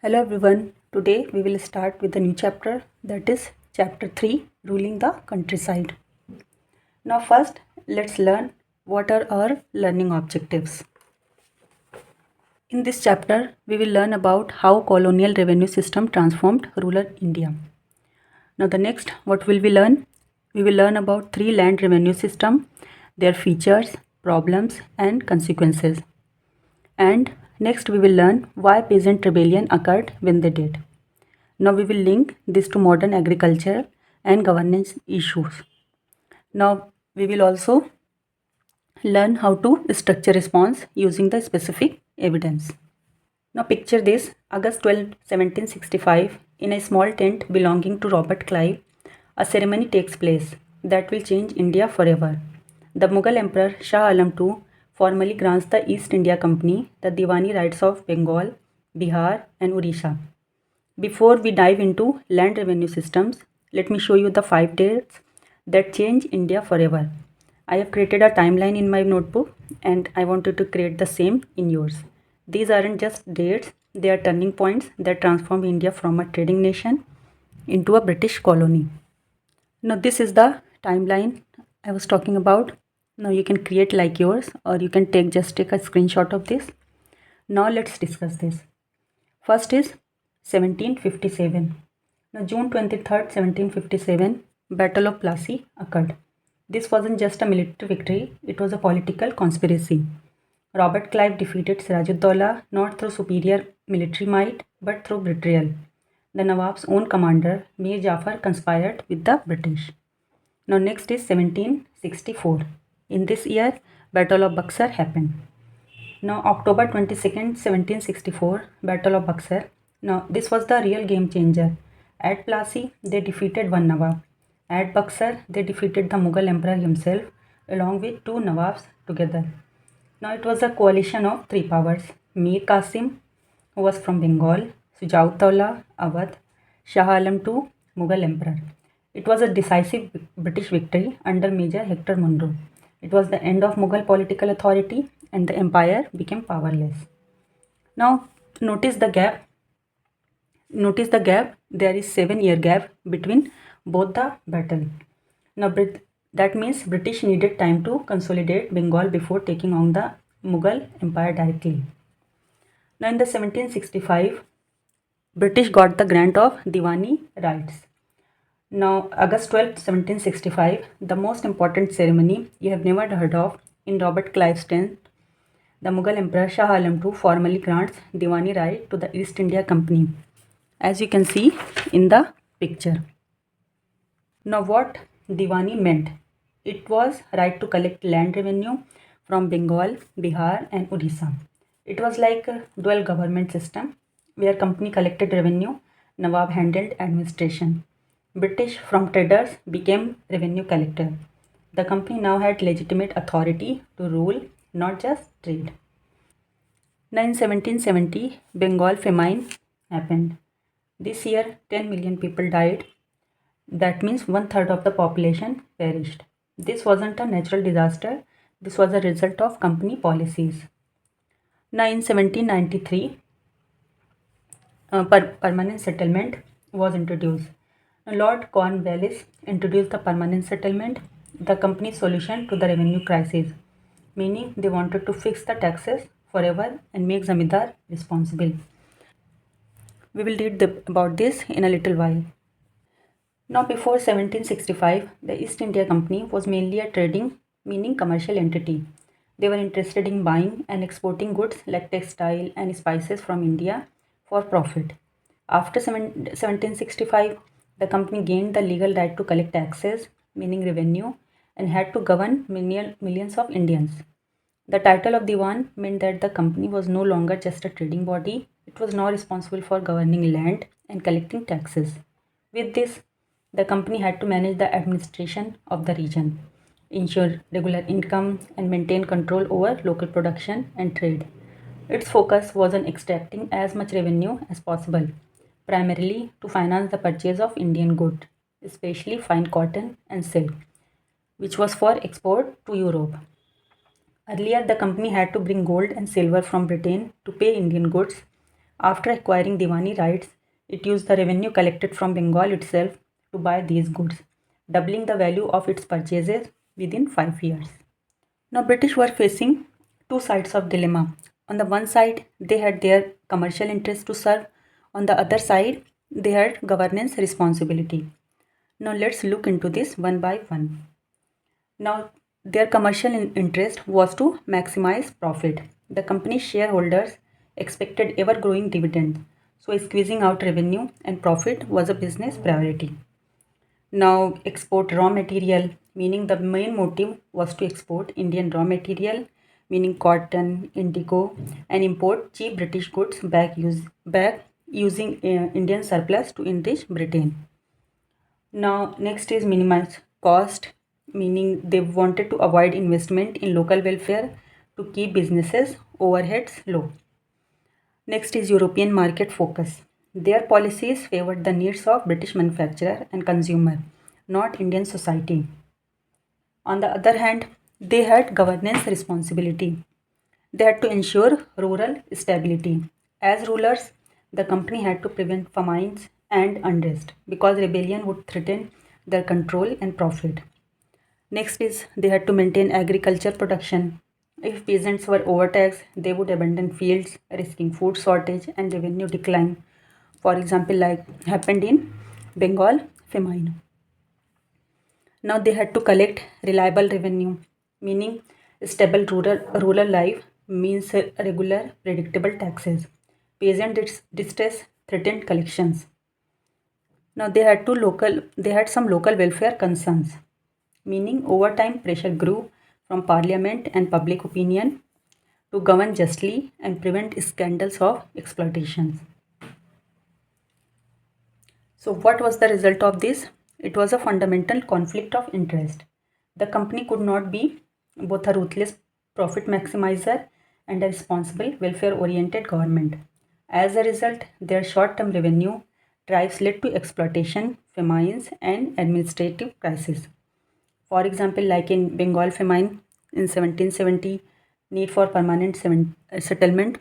Hello everyone. Today we will start with a new chapter, that is chapter 3, ruling the countryside. Now first let's learn what are our learning objectives. In this chapter we will learn about how colonial revenue system transformed rural India. Now the next what will we learn? We will learn about three land revenue system, their features, problems and consequences. And next we will learn why peasant rebellion occurred when they did. Now we will link this to modern agriculture and governance issues. Now we will also learn how to structure response using the specific evidence. Now picture this, August 12, 1765, in a small tent belonging to Robert Clive, a ceremony takes place that will change India forever. The Mughal Emperor Shah Alam II formally grants the East India Company the Diwani rights of Bengal, Bihar and Odisha. Before we dive into land revenue systems, let me show you the 5 dates that change India forever. I have created a timeline in my notebook and I wanted to create the same in yours. These aren't just dates, they are turning points that transform India from a trading nation into a British colony. Now, this is the timeline I was talking about. Now, you can create like yours or you can take a screenshot of this. Now, let's discuss this. First is 1757. Now, June 23rd, 1757, Battle of Plassey occurred. This wasn't just a military victory, it was a political conspiracy. Robert Clive defeated Sirajuddaulah not through superior military might but through betrayal. The Nawab's own commander, Mir Jafar, conspired with the British. Now, next is 1764. In this year, Battle of Buxar happened. Now, October 22nd, 1764, Battle of Buxar. Now, this was the real game changer. At Plassey, they defeated one Nawab. At Buxar, they defeated the Mughal emperor himself, along with two Nawabs together. Now, it was a coalition of three powers: Mir Qasim, who was from Bengal, Sujautullah, Awadh, Shah Alam II, Mughal emperor. It was a decisive British victory under Major Hector Munro. It was the end of Mughal political authority and the empire became powerless. Now notice the gap. Notice the gap. There is 7 year gap between both the battle. Now that means British needed time to consolidate Bengal before taking on the Mughal empire directly. Now in the 1765, British got the grant of Diwani rights. Now, August 12, 1765, the most important ceremony you have never heard of in Robert Clive's tent, the Mughal Emperor Shah Alam II formally grants Diwani right to the East India Company, as you can see in the picture. Now, what Diwani meant? It was right to collect land revenue from Bengal, Bihar, and Odisha. It was like a dual government system where company collected revenue, Nawab handled administration. British from traders became revenue collector. The company now had legitimate authority to rule, not just trade. Now in 1770, Bengal famine happened. This year, 10 million people died. That means one third of the population perished. This wasn't a natural disaster. This was a result of company policies. Now in 1793, permanent settlement was introduced. Lord Cornwallis introduced the permanent settlement, the company's solution to the revenue crisis, meaning they wanted to fix the taxes forever and make Zamindar responsible. We will read about this in a little while. Now, before 1765, the East India Company was mainly a trading, meaning commercial entity. They were interested in buying and exporting goods like textile and spices from India for profit. After 1765, the company gained the legal right to collect taxes, meaning revenue, and had to govern millions of Indians. The title of Diwan meant that the company was no longer just a trading body, it was now responsible for governing land and collecting taxes. With this, the company had to manage the administration of the region, ensure regular income, and maintain control over local production and trade. Its focus was on extracting as much revenue as possible, primarily to finance the purchase of Indian goods, especially fine cotton and silk, which was for export to Europe. Earlier, the company had to bring gold and silver from Britain to pay Indian goods. After acquiring Diwani rights, it used the revenue collected from Bengal itself to buy these goods, doubling the value of its purchases within 5 years. Now, British were facing two sides of dilemma. On the one side, they had their commercial interests to serve. On the other side, they had governance responsibility. Now, let's look into this one by one. Now, their commercial interest was to maximize profit. The company's shareholders expected ever growing dividends, so squeezing out revenue and profit was a business priority. Now, export raw material, meaning the main motive was to export Indian raw material, meaning cotton, indigo, and import cheap British goods back using Indian surplus to enrich Britain. Now, next is minimize cost, meaning they wanted to avoid investment in local welfare to keep businesses overheads low. Next is European market focus. Their policies favored the needs of British manufacturer and consumer, not Indian society. On the other hand, they had governance responsibility. They had to ensure rural stability. As rulers, the company had to prevent famines and unrest because rebellion would threaten their control and profit. Next is they had to maintain agriculture production. If peasants were overtaxed, they would abandon fields, risking food shortage and revenue decline. For example, like happened in Bengal famine. Now they had to collect reliable revenue, meaning stable rural life means regular, predictable taxes. Peasant distress threatened collections. Now they had some local welfare concerns, meaning over time pressure grew from parliament and public opinion to govern justly and prevent scandals of exploitations. So what was the result of this? It was a fundamental conflict of interest. The company could not be both a ruthless profit maximizer and a responsible welfare oriented government. As a result, their short term revenue drives led to exploitation, famines, and administrative crisis. For example, like in Bengal famine in 1770, need for permanent settlement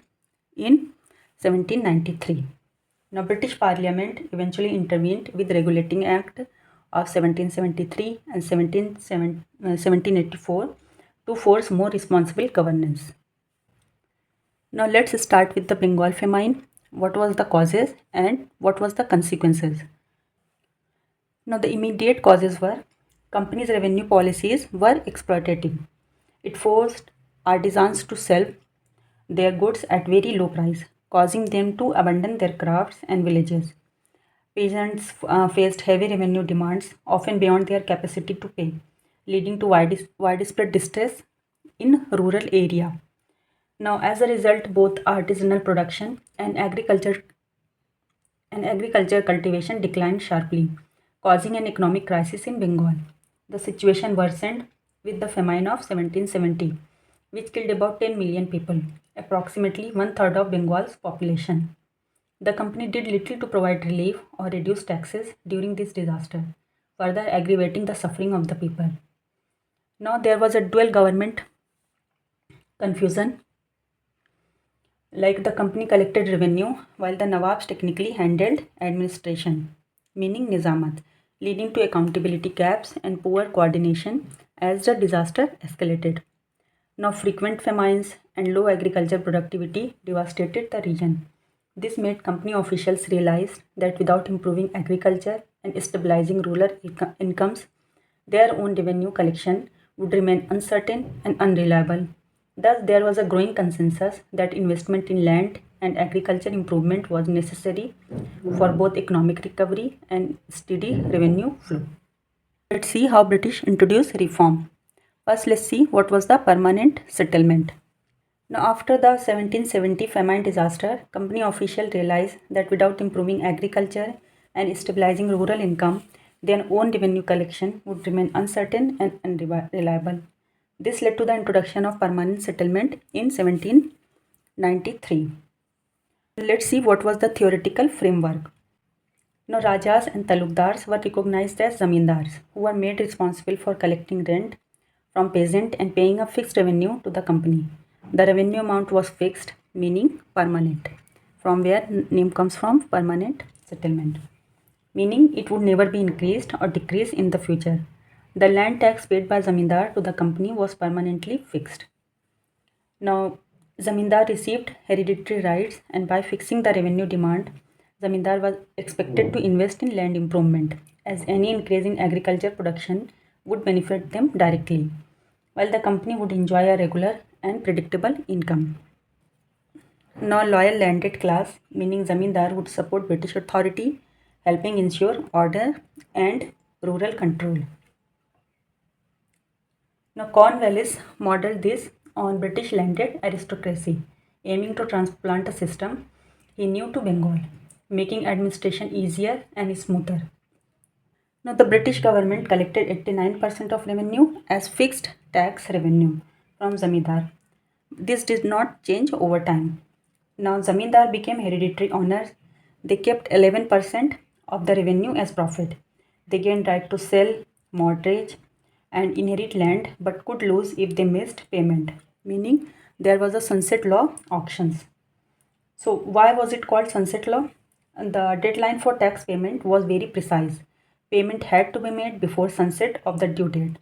in 1793. Now, British Parliament eventually intervened with Regulating Act of 1773 and 1784 to force more responsible governance. Now, let's start with the Bengal famine. What was the causes and what was the consequences? Now, the immediate causes were companies' revenue policies were exploitative. It forced artisans to sell their goods at very low price, causing them to abandon their crafts and villages. Peasants faced heavy revenue demands, often beyond their capacity to pay, leading to widespread distress in rural area. Now, as a result, both artisanal production and agriculture cultivation declined sharply, causing an economic crisis in Bengal. The situation worsened with the famine of 1770, which killed about 10 million people, approximately one third of Bengal's population. The company did little to provide relief or reduce taxes during this disaster, further aggravating the suffering of the people. Now, there was a dual government confusion, like the company collected revenue while the Nawabs technically handled administration, meaning Nizamat, leading to accountability gaps and poor coordination as the disaster escalated. Now, frequent famines and low agriculture productivity devastated the region. This made company officials realize that without improving agriculture and stabilizing rural incomes, their own revenue collection would remain uncertain and unreliable. Thus, there was a growing consensus that investment in land and agriculture improvement was necessary for both economic recovery and steady revenue flow. Let's see how British introduced reform. First, let's see what was the permanent settlement. Now, after the 1770 famine disaster, company officials realized that without improving agriculture and stabilizing rural income, their own revenue collection would remain uncertain and unreliable. This led to the introduction of permanent settlement in 1793. Let's see what was the theoretical framework. Now, Rajas and Talukdars were recognized as zamindars, who were made responsible for collecting rent from peasant and paying a fixed revenue to the company. The revenue amount was fixed, meaning permanent. from where name comes from permanent settlement, meaning it would never be increased or decreased in the future. The land tax paid by zamindar to the company was permanently fixed. Now, zamindar received hereditary rights, and by fixing the revenue demand, zamindar was expected to invest in land improvement, as any increase in agriculture production would benefit them directly, while the company would enjoy a regular and predictable income. Now, loyal landed class, meaning zamindar, would support British authority, helping ensure order and rural control. Now, Cornwallis modeled this on British landed aristocracy, aiming to transplant a system he knew to Bengal, making administration easier and smoother. Now, the British government collected 89% of revenue as fixed tax revenue from zamindar. This did not change over time. Now, zamindar became hereditary owners. They kept 11% of the revenue as profit. They gained right to sell, mortgage, and inherit land but could lose if they missed payment, meaning there was a sunset law auctions. So, why was it called sunset law? The deadline for tax payment was very precise. Payment had to be made before sunset of the due date.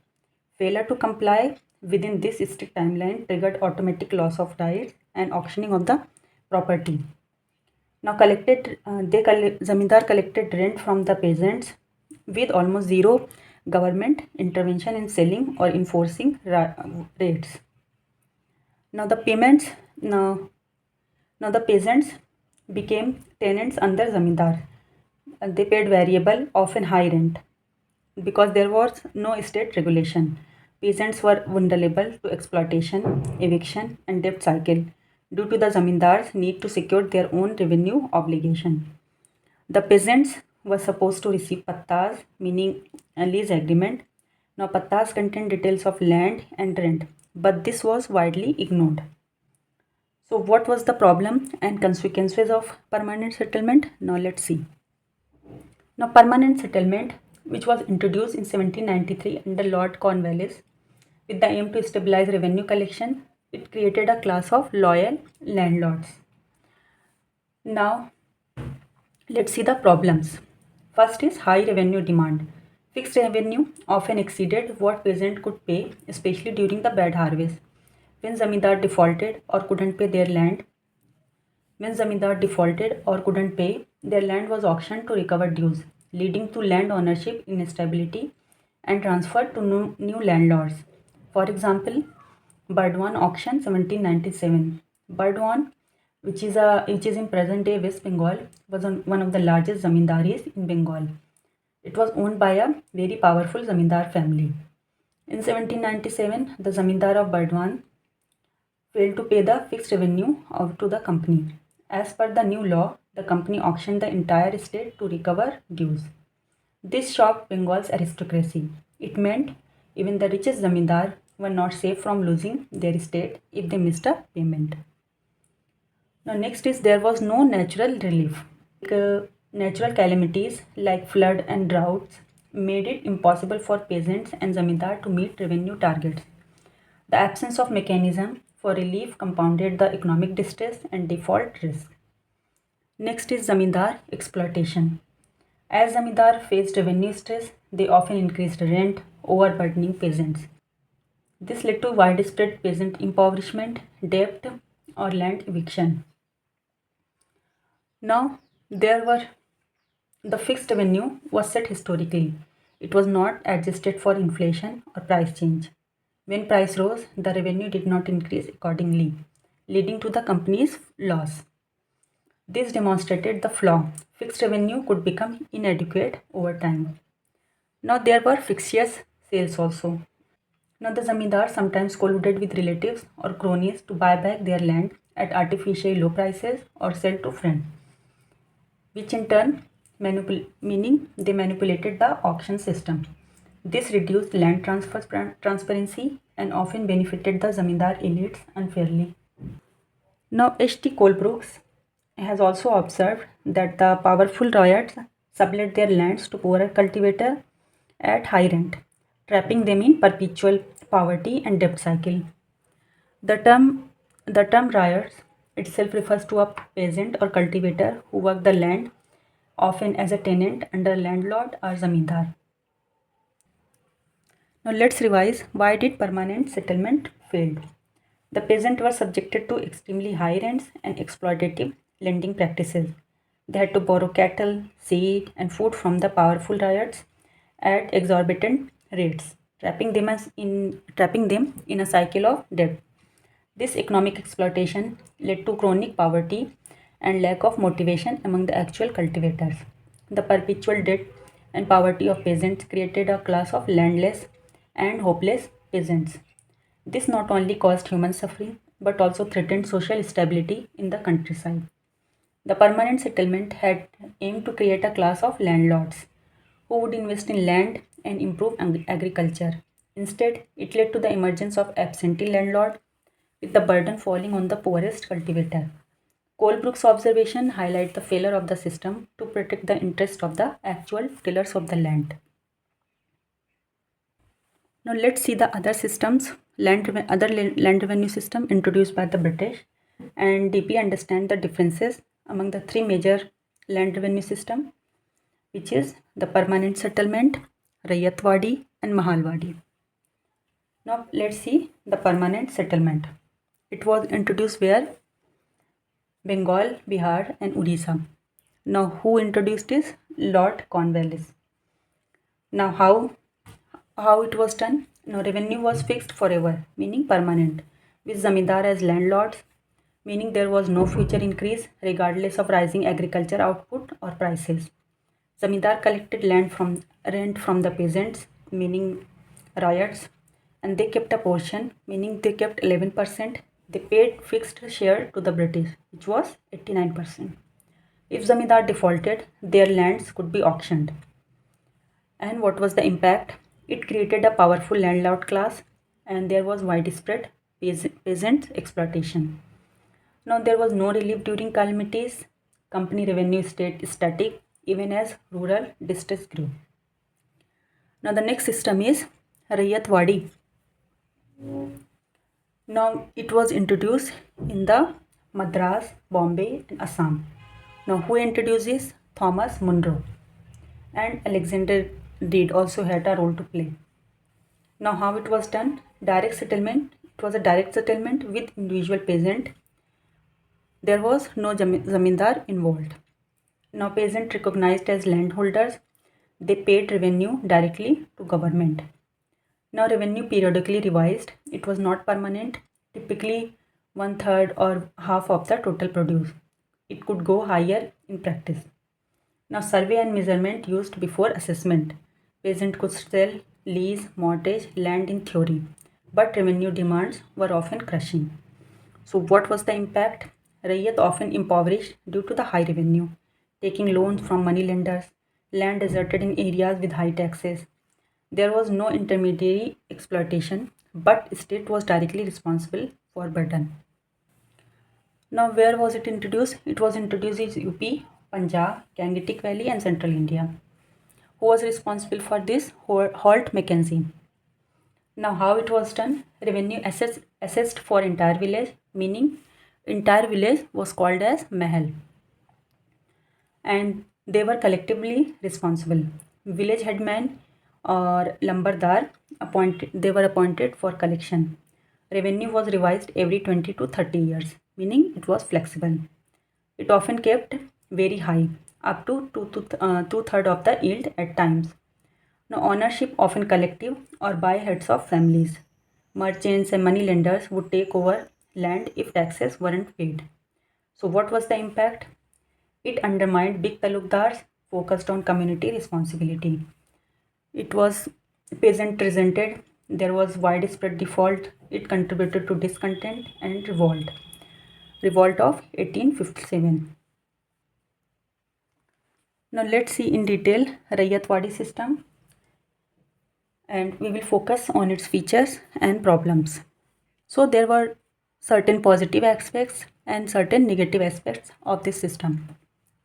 Failure to comply within this strict timeline triggered automatic loss of rights and auctioning of the property. Now, zamindar collected rent from the peasants with almost zero government intervention in selling or enforcing rates. Now, the payments now now the peasants became tenants under zamindar. They paid variable, often high rent, because there was no state regulation. Peasants were vulnerable to exploitation, eviction, and debt cycle due to the zamindar's need to secure their own revenue obligation. The peasants were supposed to receive pattas, meaning a lease agreement. Now, pattas contain details of land and rent, but this was widely ignored. So, what was the problem and consequences of permanent settlement? Now, let's see. Now, permanent settlement, which was introduced in 1793 under Lord Cornwallis with the aim to stabilize revenue collection, it created a class of loyal landlords. Now, let's see the problems. First is high revenue demand. Fixed revenue often exceeded what peasant could pay, especially during the bad harvest. When zamindar defaulted or couldn't pay their land, when zamindar defaulted or couldn't pay, their land was auctioned to recover dues, leading to land ownership instability and transfer to new landlords. For example, Burdwan auction 1797. Burdwan, which is in present day West Bengal, was one of the largest zamindaris in Bengal. It was owned by a very powerful zamindar family. In 1797, the zamindar of Burdwan failed to pay the fixed revenue to the company. As per the new law, the company auctioned the entire estate to recover dues. This shocked Bengal's aristocracy. It meant even the richest zamindar were not safe from losing their estate if they missed a payment. Now, next is there was no natural relief. Natural calamities like flood and droughts made it impossible for peasants and zamindar to meet revenue targets. The absence of mechanism for relief compounded the economic distress and default risk. Next is zamindar exploitation. As zamindar faced revenue stress, they often increased rent, overburdening peasants. This led to widespread peasant impoverishment, debt, or land eviction. Now, the fixed revenue was set historically. It was not adjusted for inflation or price change. When price rose, the revenue did not increase accordingly, leading to the company's loss. This demonstrated the flaw. Fixed revenue could become inadequate over time. Now, there were fictitious sales also. Now, the zamindar sometimes colluded with relatives or cronies to buy back their land at artificially low prices or sell to friends, which in turn meaning they manipulated the auction system. This reduced land transfer transparency and often benefited the zamindar elites unfairly. Now, H.T. Colbrooks has also observed that the powerful ryots sublet their lands to poorer cultivators at high rent, trapping them in perpetual poverty and debt cycle. The term riots itself refers to a peasant or cultivator who worked the land, often as a tenant under landlord or zamindar. Now let's revise, why did permanent settlement fail? The peasants were subjected to extremely high rents and exploitative lending practices. They had to borrow cattle, seed, and food from the powerful ryots at exorbitant rates, trapping them in a cycle of debt. This economic exploitation led to chronic poverty and lack of motivation among the actual cultivators. The perpetual debt and poverty of peasants created a class of landless and hopeless peasants. This not only caused human suffering but also threatened social stability in the countryside. The permanent settlement had aimed to create a class of landlords who would invest in land and improve agriculture. Instead, it led to the emergence of absentee landlord with the burden falling on the poorest cultivator. Colebrook's observation highlights the failure of the system to protect the interest of the actual tillers of the land. Now let's see the other systems, land revenue system introduced by the British, and deeply understand the differences among the three major land revenue system, which is the permanent settlement, Rayatwadi and Mahalwadi. Now let's see the permanent settlement. It was introduced where? Bengal, Bihar and Odisha. Now who introduced this? Lord Cornwallis. Now how it was done? Now revenue was fixed forever, meaning permanent, with zamindar as landlords, meaning there was no future increase regardless of rising agriculture output or prices. Zamindar collected rent from the peasants, meaning ryots, and they kept a portion, meaning they kept 11%. They paid fixed share to the British, which was 89%. If zamindar defaulted, their lands could be auctioned. And what was the impact? It created a powerful landlord class and there was widespread peasant exploitation. Now, there was no relief during calamities. Company revenue stayed static even as rural distress grew. Now, the next system is Rayatwadi. Now, it was introduced in the Madras, Bombay, and Assam. Now, who introduced this? Thomas Munro and Alexander Reed also had a role to play. Now, how it was done? Direct settlement. It was a direct settlement with individual peasant. There was no zamindar involved. Now, peasant recognized as landholders, they paid revenue directly to government. Now, revenue periodically revised. It was not permanent. Typically, one third or half of the total produce. It could go higher in practice. Now, survey and measurement used before assessment. Peasant could sell, lease, mortgage land in theory, but revenue demands were often crushing. So, what was the impact? Rayyat often impoverished due to the high revenue, taking loans from money lenders, land deserted in areas with high taxes. There was no intermediary exploitation, but state was directly responsible for burden. Now, where was it introduced? It was introduced in UP, Punjab, Gangetic Valley, and Central India. Who was responsible for this? Holt Mackenzie. Now, how it was done? Revenue assessed for entire village, meaning entire village was called as Mahal, and they were collectively responsible. Village headman or Lambardar they were appointed for collection. Revenue was revised every 20 to 30 years, meaning it was flexible. It often kept very high, up to two-thirds of the yield at times. Now, ownership often collective or by heads of families. Merchants and money lenders would take over land if taxes weren't paid. So, what was the impact? It undermined big talukdars focused on community responsibility. It was peasant resented. There was widespread default. It contributed to discontent and revolt. Revolt of 1857. Now let's see in detail Rayatwadi system, and we will focus on its features and problems. So there were certain positive aspects and certain negative aspects of this system,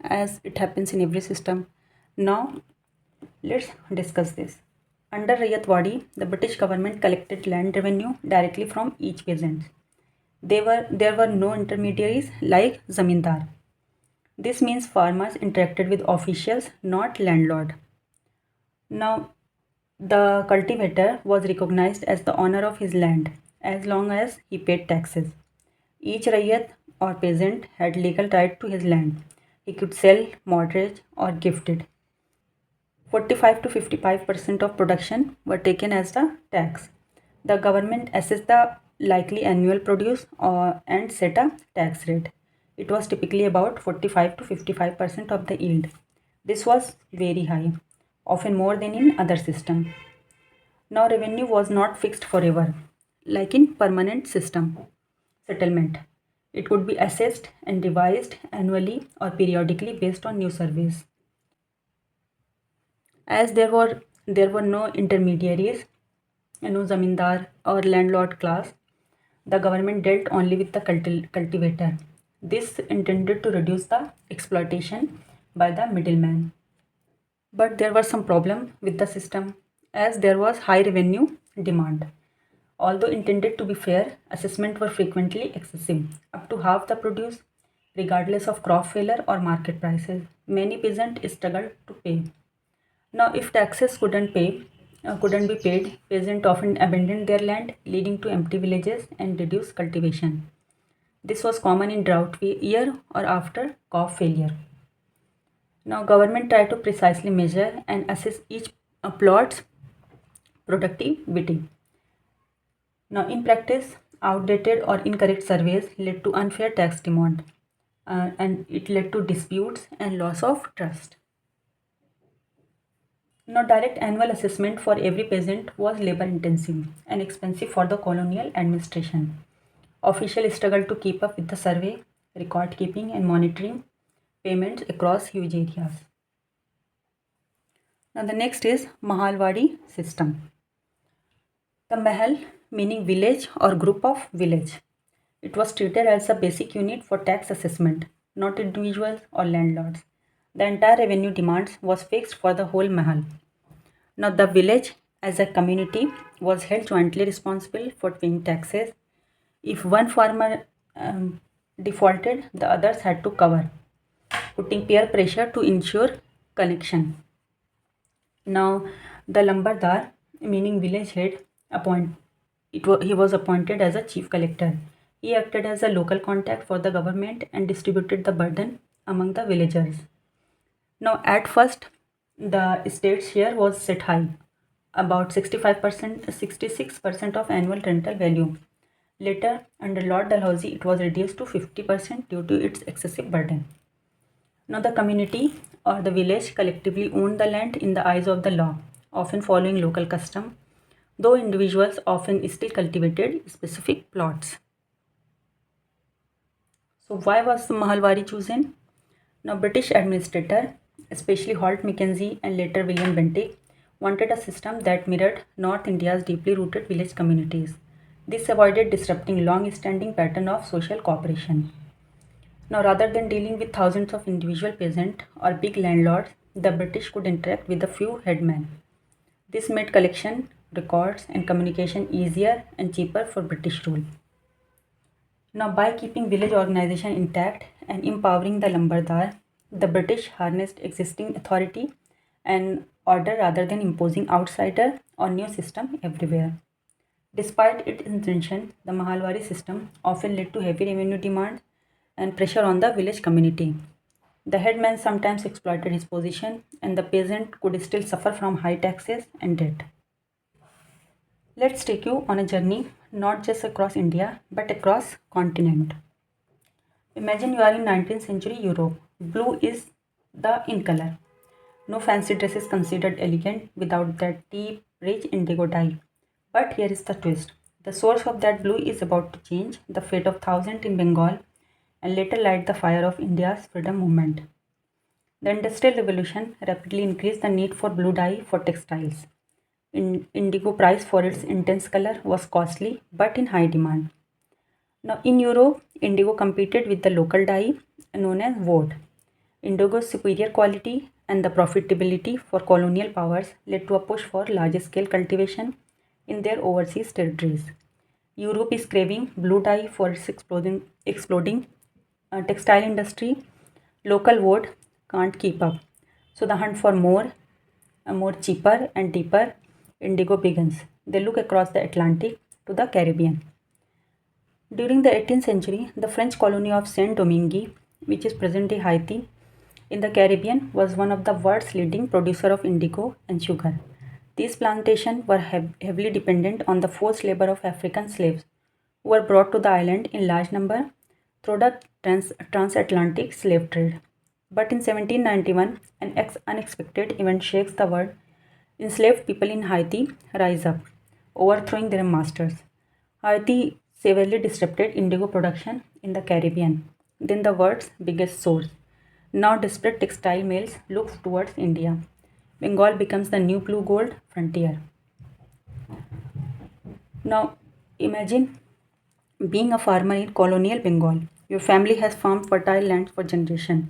as it happens in every system. Now let's discuss this. Under Rayatwadi, the British government collected land revenue directly from each peasant. There were no intermediaries like zamindar. This means farmers interacted with officials, not landlord. Now, the cultivator was recognized as the owner of his land as long as he paid taxes. Each rayyat or peasant had legal right to his land. He could sell, mortgage, or gift it. 45 to 55% of production were taken as the tax. The government assessed the likely annual produce and set a tax rate. It was typically about 45 to 55% of the yield. This was very high, often more than in other systems. Now revenue was not fixed forever, like in permanent system settlement. It could be assessed and revised annually or periodically based on new surveys. As there were no intermediaries, no zamindar or landlord class, the government dealt only with the cultivator. This intended to reduce the exploitation by the middleman. But there was some problem with the system as there was high revenue demand. Although intended to be fair, assessments were frequently excessive, up to half the produce, regardless of crop failure or market prices. Many peasants struggled to pay. Now, if taxes couldn't be paid, peasants often abandoned their land, leading to empty villages and reduced cultivation. This was common in drought year or after crop failure. Now, government tried to precisely measure and assess each plot's productivity. Now, in practice, outdated or incorrect surveys led to unfair tax demand, and it led to disputes and loss of trust. Now, direct annual assessment for every peasant was labor intensive and expensive for the colonial administration. Officials struggled to keep up with the survey, record keeping, and monitoring payments across huge areas. Now, the next is Mahalwadi system. The Mahal, meaning village or group of village. It was treated as a basic unit for tax assessment, not individuals or landlords. The entire revenue demands was fixed for the whole Mahal. Now, the village as a community was held jointly responsible for paying taxes. If one farmer defaulted, the others had to cover, putting peer pressure to ensure connection. Now, the Lambardar, meaning village head, he was appointed as a chief collector. He acted as a local contact for the government and distributed the burden among the villagers. Now, at first, the state's share was set high, about 65%, 66% of annual rental value. Later, under Lord Dalhousie, it was reduced to 50% due to its excessive burden. Now, the community or the village collectively owned the land in the eyes of the law, often following local custom, though individuals often still cultivated specific plots. So, why was the Mahalwari chosen? Now, British administrator, especially Holt Mackenzie and later William Bentinck, wanted a system that mirrored North India's deeply rooted village communities. This avoided disrupting long-standing pattern of social cooperation. Now, rather than dealing with thousands of individual peasants or big landlords, the British could interact with a few headmen. This made collection, records, and communication easier and cheaper for British rule. Now, by keeping village organization intact and empowering the Lambardar, the British harnessed existing authority and order rather than imposing outsider or new system everywhere. Despite its intention, the Mahalwari system often led to heavy revenue demands and pressure on the village community. The headman sometimes exploited his position, and the peasant could still suffer from high taxes and debt. Let's take you on a journey not just across India but across continent. Imagine you are in 19th century Europe. Blue is the in color. No fancy dress is considered elegant without that deep, rich indigo dye. But here is the twist. The source of that blue is about to change the fate of thousands in Bengal and later light the fire of India's freedom movement. The Industrial Revolution rapidly increased the need for blue dye for textiles. Indigo, price for its intense color, was costly but in high demand. Now, in Europe, indigo competed with the local dye known as woad. Indigo's superior quality and the profitability for colonial powers led to a push for large scale cultivation in their overseas territories. Europe is craving blue dye for its exploding textile industry. Local wood can't keep up. So the hunt for more cheaper and deeper indigo begins. They look across the Atlantic to the Caribbean. During the 18th century, the French colony of Saint-Domingue, which is present-day Haiti, in the Caribbean, was one of the world's leading producer of indigo and sugar. These plantations were heavily dependent on the forced labor of African slaves, who were brought to the island in large number through the transatlantic slave trade. But in 1791, an unexpected event shakes the world. Enslaved people in Haiti rise up, overthrowing their masters. Haiti severely disrupted indigo production in the Caribbean, then the world's biggest source. Now desperate textile mills look towards India. Bengal becomes the new blue gold frontier. Now imagine being a farmer in colonial Bengal. Your family has farmed fertile lands for generations,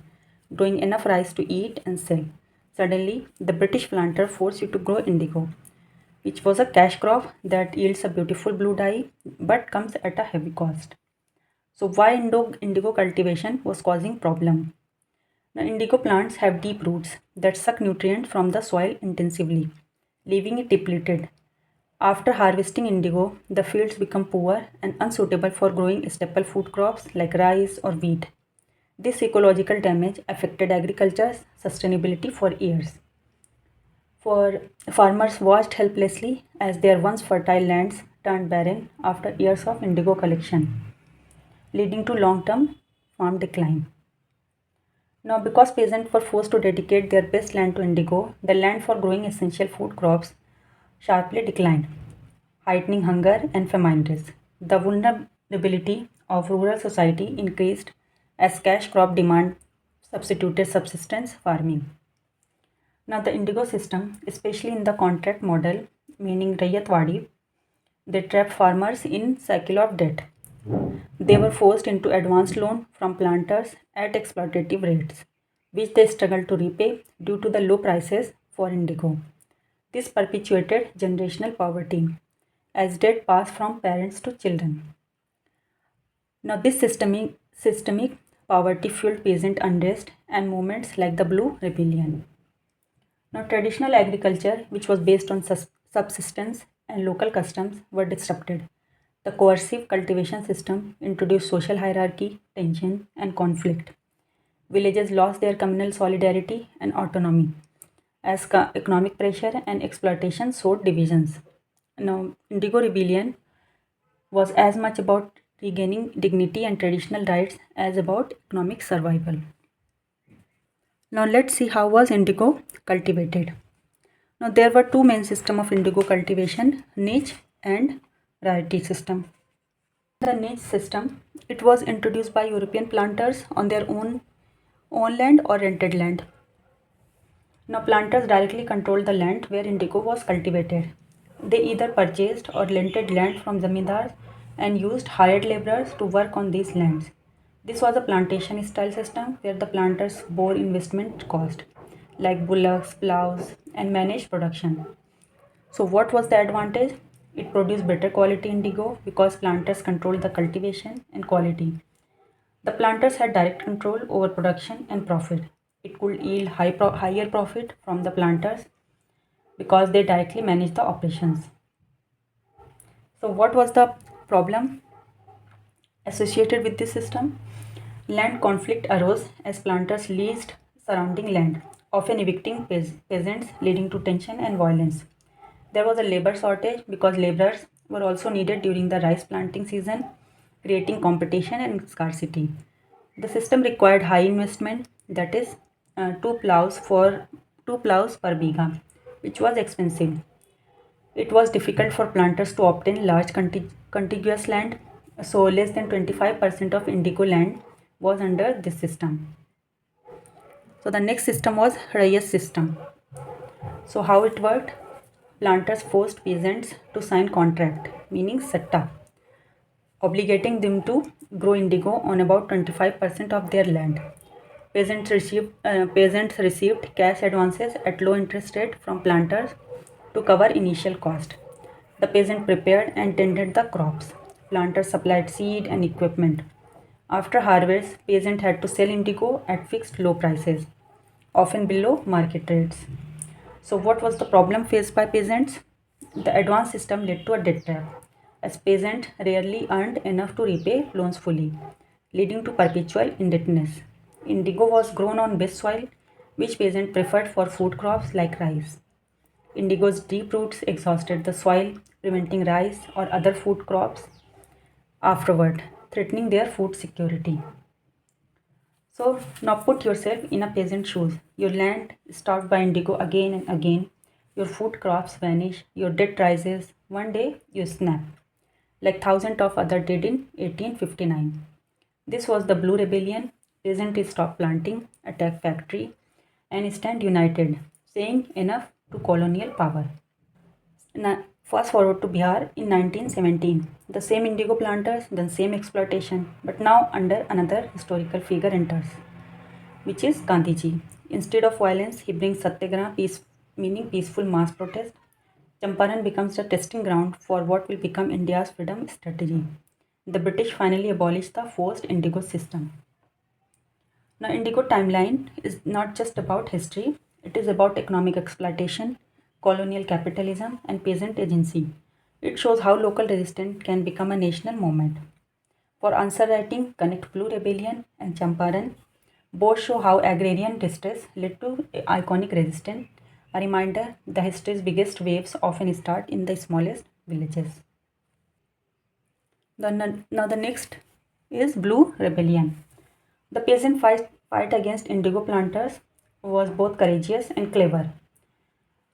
growing enough rice to eat and sell. Suddenly, the British planter forced you to grow indigo, which was a cash crop that yields a beautiful blue dye but comes at a heavy cost. So why indigo cultivation was causing problem? Now, indigo plants have deep roots that suck nutrients from the soil intensively, leaving it depleted. After harvesting indigo, the fields become poor and unsuitable for growing staple food crops like rice or wheat. This ecological damage affected agriculture's sustainability for years. For farmers watched helplessly as their once fertile lands turned barren after years of indigo collection, leading to long-term farm decline. Now, because peasants were forced to dedicate their best land to indigo, the land for growing essential food crops sharply declined, heightening hunger and famine risk. The vulnerability of rural society increased as cash crop demand substituted subsistence farming. Now, the indigo system, especially in the contract model, meaning Rayatwadi, they trapped farmers in cycle of debt. They were forced into advance loan from planters at exploitative rates, which they struggled to repay due to the low prices for indigo. This perpetuated generational poverty as debt passed from parents to children. Now, this systemic poverty fueled peasant unrest and movements like the Blue Rebellion. Now, traditional agriculture, which was based on subsistence and local customs, were disrupted. The coercive cultivation system introduced social hierarchy, tension, and conflict. Villages lost their communal solidarity and autonomy as economic pressure and exploitation sowed divisions. Now, Indigo Rebellion was as much about regaining dignity and traditional rights as about economic survival. Now let's see how was indigo cultivated. Now there were two main systems of indigo cultivation, niche and rarity system. The niche system, it was introduced by European planters on their own land or rented land. Now planters directly controlled the land where indigo was cultivated. They either purchased or rented land from zamindars and used hired laborers to work on these lands. This was a plantation style system where the planters bore investment cost like bullocks, plows, and managed production. So, what was the advantage? It produced better quality indigo because planters controlled the cultivation and quality. The planters had direct control over production and profit. It could yield higher profit from the planters because they directly managed the operations. So, what was the problem associated with this system? Land conflict arose as planters leased surrounding land, often evicting peasants, leading to tension and violence. There was a labor shortage because laborers were also needed during the rice planting season, creating competition and scarcity. The system required high investment, that is, two plows per biga, which was expensive. It was difficult for planters to obtain large contiguous land, so less than 25% of indigo land was under this system. So the next system was Reyes system. So how it worked? Planters forced peasants to sign contract, meaning satta, obligating them to grow indigo on about 25% of their land. Peasants received cash advances at low interest rate from planters to cover initial cost. The peasant prepared and tended the crops. Planters supplied seed and equipment. After harvest, peasants had to sell indigo at fixed low prices, often below market rates. So, what was the problem faced by peasants? The advance system led to a debt trap, as peasants rarely earned enough to repay loans fully, leading to perpetual indebtedness. Indigo was grown on best soil, which peasants preferred for food crops like rice. Indigo's deep roots exhausted the soil, preventing rice or other food crops afterward, threatening their food security. So now put yourself in a peasant's shoes. Your land is starved by indigo again and again. Your food crops vanish. Your debt rises. One day you snap, like thousands of others did in 1859. This was the Blue Rebellion. Peasants stopped planting, attacked factory, and stand united, saying enough to colonial power. Fast forward to Bihar in 1917. The same indigo planters, the same exploitation, but now under another historical figure enters, which is Gandhiji. Instead of violence, he brings satyagraha, peace, meaning peaceful mass protest. Champaran becomes the testing ground for what will become India's freedom strategy. The British finally abolished the forced indigo system. Now, indigo timeline is not just about history, it is about economic exploitation, colonial capitalism, and peasant agency. It shows how local resistance can become a national movement. For answer writing, connect Blue Rebellion and Champaran. Both show how agrarian distress led to iconic resistance. A reminder, the history's biggest waves often start in the smallest villages. Now the next is Blue Rebellion. The peasant fight against indigo planters was both courageous and clever.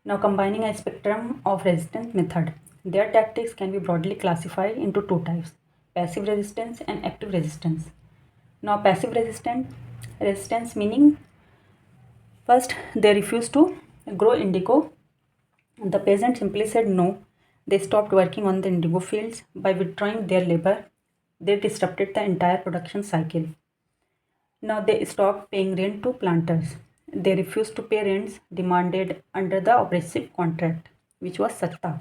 Now combining a spectrum of resistance method. Their tactics can be broadly classified into two types: passive resistance and active resistance. Now passive resistance meaning first they refused to grow indigo. The peasants simply said no. They stopped working on the indigo fields. By withdrawing their labor, they disrupted the entire production cycle. Now they stopped paying rent to planters. They refused to pay rents demanded under the oppressive contract, which was Satta,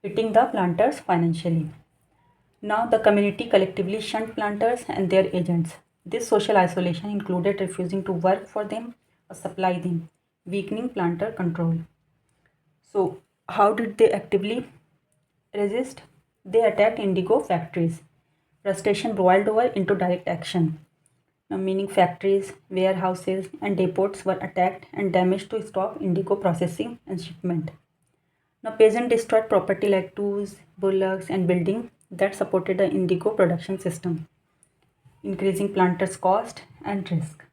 hitting the planters financially. Now the community collectively shunned planters and their agents. This social isolation included refusing to work for them or supply them, weakening planter control. So, how did they actively resist? They attacked indigo factories. Frustration boiled over into direct action. Now, meaning factories, warehouses, and depots were attacked and damaged to stop indigo processing and shipment. Now, peasants destroyed property like tools, bullocks, and buildings that supported the indigo production system, increasing planters' cost and risk.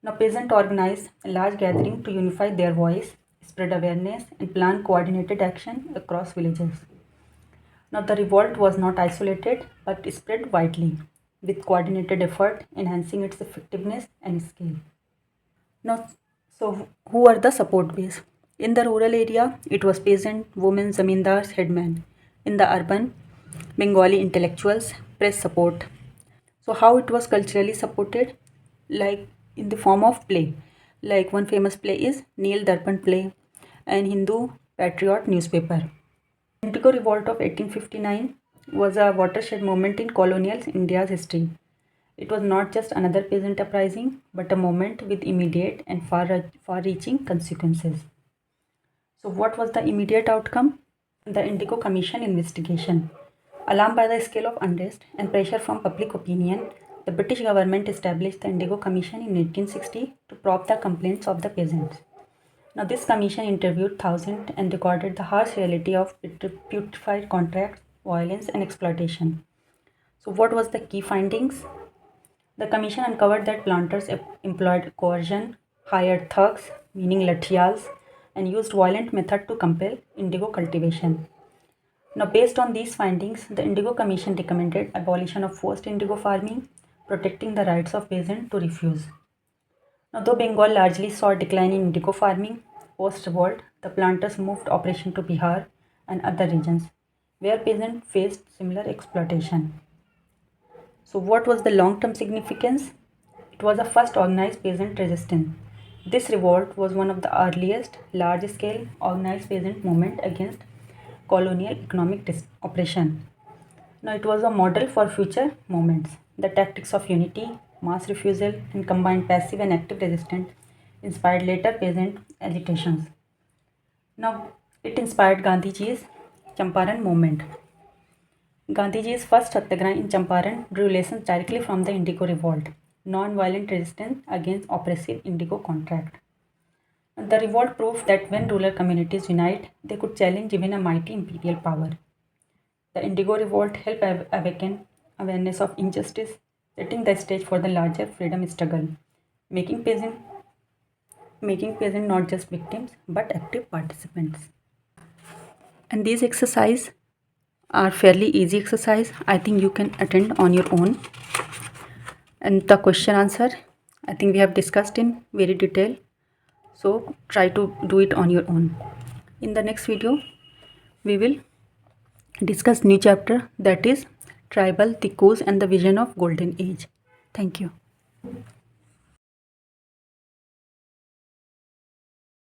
Now, peasants organized a large gathering to unify their voice, spread awareness, and plan coordinated action across villages. Now, the revolt was not isolated but spread widely, with coordinated effort enhancing its effectiveness and scale. Now, so who are the support base? In the rural area, it was peasant, women, zamindars, headmen. In the urban, Bengali intellectuals, press support. So, how it was culturally supported? Like in the form of play. Like one famous play is Neil Darpan play and Hindu Patriot newspaper. Indigo Revolt of 1859 was a watershed moment in colonial India's history. It was not just another peasant uprising, but a moment with immediate and far-reaching consequences. So, what was the immediate outcome? The Indigo Commission investigation. Alarmed by the scale of unrest and pressure from public opinion, the British government established the Indigo Commission in 1860 to probe the complaints of the peasants. Now, this commission interviewed thousands and recorded the harsh reality of putrefied contracts, violence, and exploitation. So, what was the key findings? The commission uncovered that planters employed coercion, hired thugs, meaning lathials, and used violent methods to compel indigo cultivation. Now, based on these findings, the Indigo Commission recommended abolition of forced indigo farming, protecting the rights of peasants to refuse. Now, though Bengal largely saw a decline in indigo farming post-revolt, the planters moved operation to Bihar and other regions, where peasants faced similar exploitation. So, what was the long-term significance? It was the first organized peasant resistance. This revolt was one of the earliest large-scale organized peasant movement against colonial economic oppression. Now it was a model for future movements. The tactics of unity, mass refusal, and combined passive and active resistance inspired later peasant agitations. Now it inspired Gandhiji's Champaran movement. Gandhiji's first Satyagraha in Champaran drew lessons directly from the Indigo Revolt, non-violent resistance against oppressive Indigo contract. The revolt proved that when rural communities unite, they could challenge even a mighty imperial power. The Indigo Revolt helped awaken awareness of injustice, setting the stage for the larger freedom struggle, making peasants not just victims but active participants. And these exercises are fairly easy exercise. I think you can attend on your own. And the question answer, I think we have discussed in very detail. So try to do it on your own. In the next video, we will discuss new chapter, that is tribal Tikkus and the vision of golden age. Thank you.